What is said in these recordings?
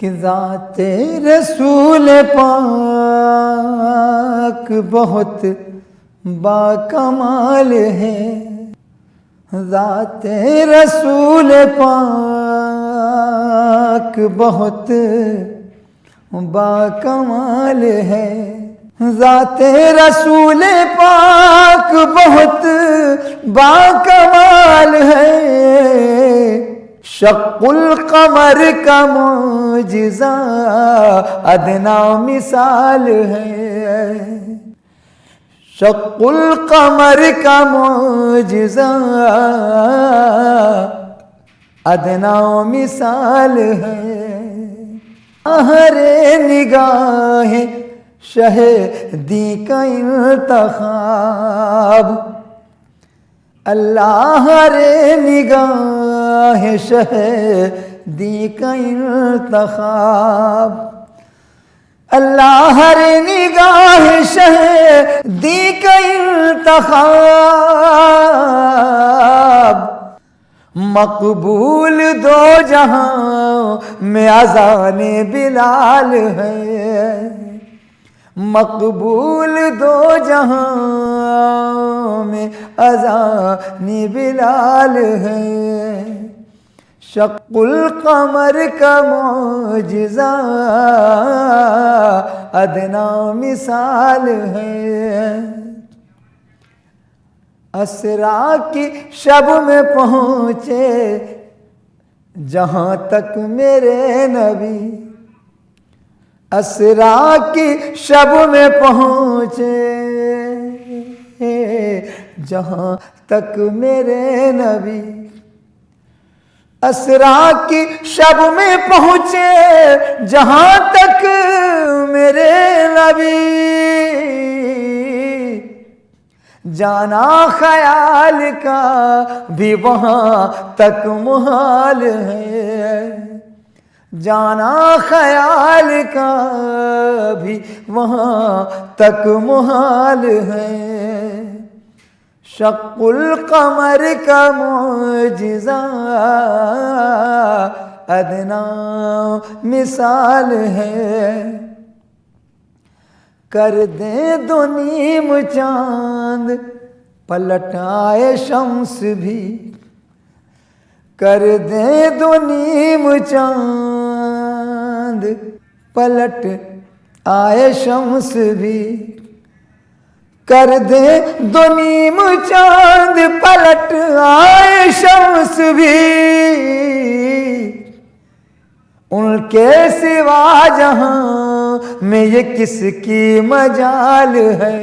کہ ذات رسول پاک بہت باکمال ہے، ذات رسول پاک بہت باکمال ہے، ذات رسول پاک بہت باکمال ہے، شق القمر کا معجزہ ادنا مثال ہے، شق القمر کا معجزہ ادنا مثال ہے، ہر نگاہ شہدی کا انتخاب، اللہ رے نگاہ شہدی کا انتخاب، اللہ رے نگاہ شہدی کا انتخاب، مقبول دو جہاں میں اذان بلال ہے، مقبول دو جہاں میں اذان بلال ہے، شق القمر کا معجزہ ادنا مثال ہے، اسرا کی شب میں پہنچے جہاں تک میرے نبی، اسرا کی شب میں پہنچے جہاں تک میرے نبی، اسرا کی شب میں پہنچے جہاں تک میرے نبی، جانا خیال کا بھی وہاں تک محال ہے، جانا خیال کا بھی وہاں تک محال ہے، شق القمر کا معجزہ ادنا مثال ہے، کر دیں دو نیم چاند پلٹ آئے شمس بھی، کر دیں دو نیم چاند پلٹ آئے شمس بھی، کر دیں دو نیم چاند پلٹ آئے شمس بھی، ان کے سوا جہاں میں یہ کس کی مجال ہے،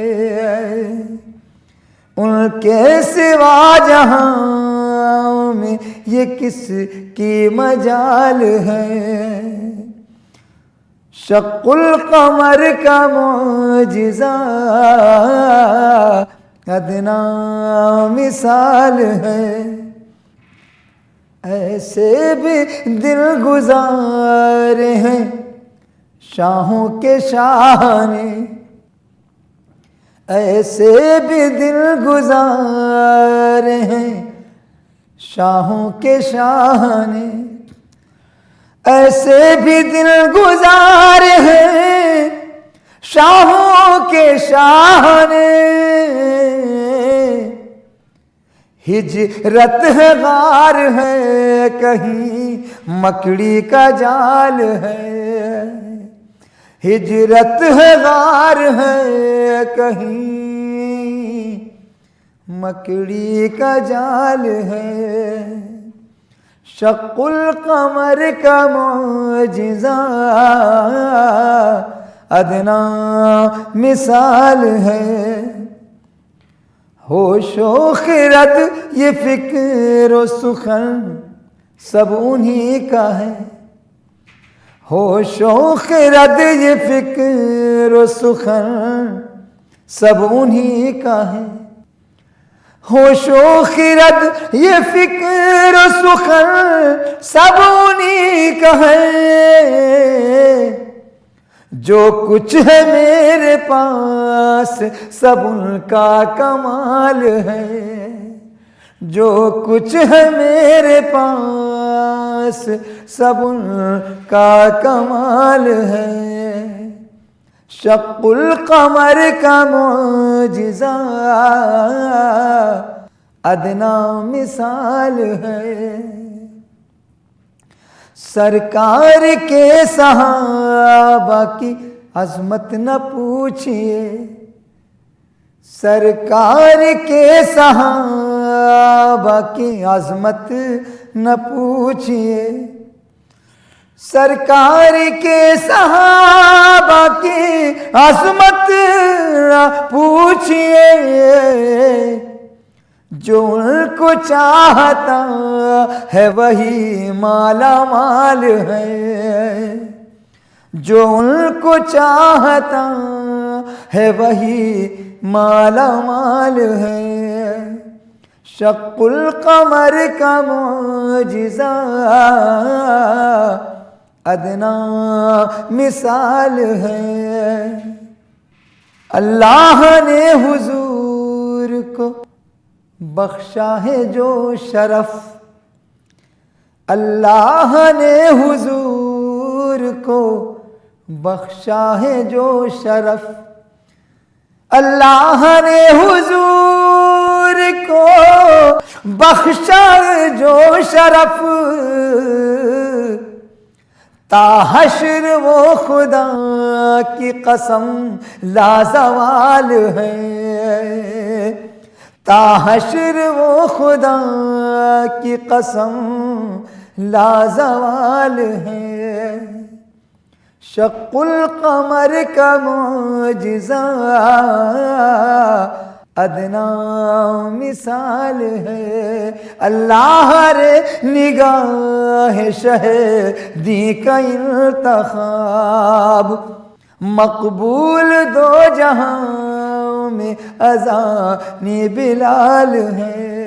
ان کے سوا جہاں میں یہ کس کی مجال ہے، شق القمر کا معجزہ ادنا مثال ہے، ایسے بھی دل گزارے ہیں شاہوں کے شاہ نے، ایسے بھی دل گزارے ہیں شاہوں کے شاہ نے، ایسے بھی دل گزار ہیں شاہوں کے شاہ نے، ہجرت ہے غار ہے کہیں مکڑی کا جال ہے، ہجرت ہے غار ہے کہیں مکڑی کا جال ہے، شق القمر کا معجزہ ادنا مثال ہے، ہوش و خرد یہ فکر و سخن سب انہی کا ہے، ہوش و خرد یہ فکر و سخن سب انہی کا ہے، ہوش و خرد یہ فکر و سخن سب انہی کا ہے، جو کچھ ہے میرے پاس سب ان کا کمال ہے، جو کچھ ہے میرے پاس سب ان کا کمال ہے، شق القمر کا معجزہ ادنا مثال ہے، سرکار کے صحابہ کی عظمت نہ پوچھئے، سرکار کے صحابہ کی عظمت نہ پوچھئے، سرکار کے صحابہ کی عظمت نہ پوچھئے، جو ان کو چاہتا ہے وہی مالا مال ہے، جو ان کو چاہتا ہے وہی مالا مال ہے، شق القمر کا معجزہ ادنا مثال ہے، اللہ نے حضور کو بخشا ہے جو شرف، اللہ نے حضور کو بخشا ہے جو شرف، اللہ نے حضور کو بخشا ہے جو شرف، تا حشر وہ خدا کی قسم لازوال ہے، تا حشر وہ خدا کی قسم لازوال ہے، شق القمر کا معجزہ ادنا مثال ہے، اللہ رے نگاہ شہدی کا انتخاب، مقبول دو جہاں میں اذان بلال ہے،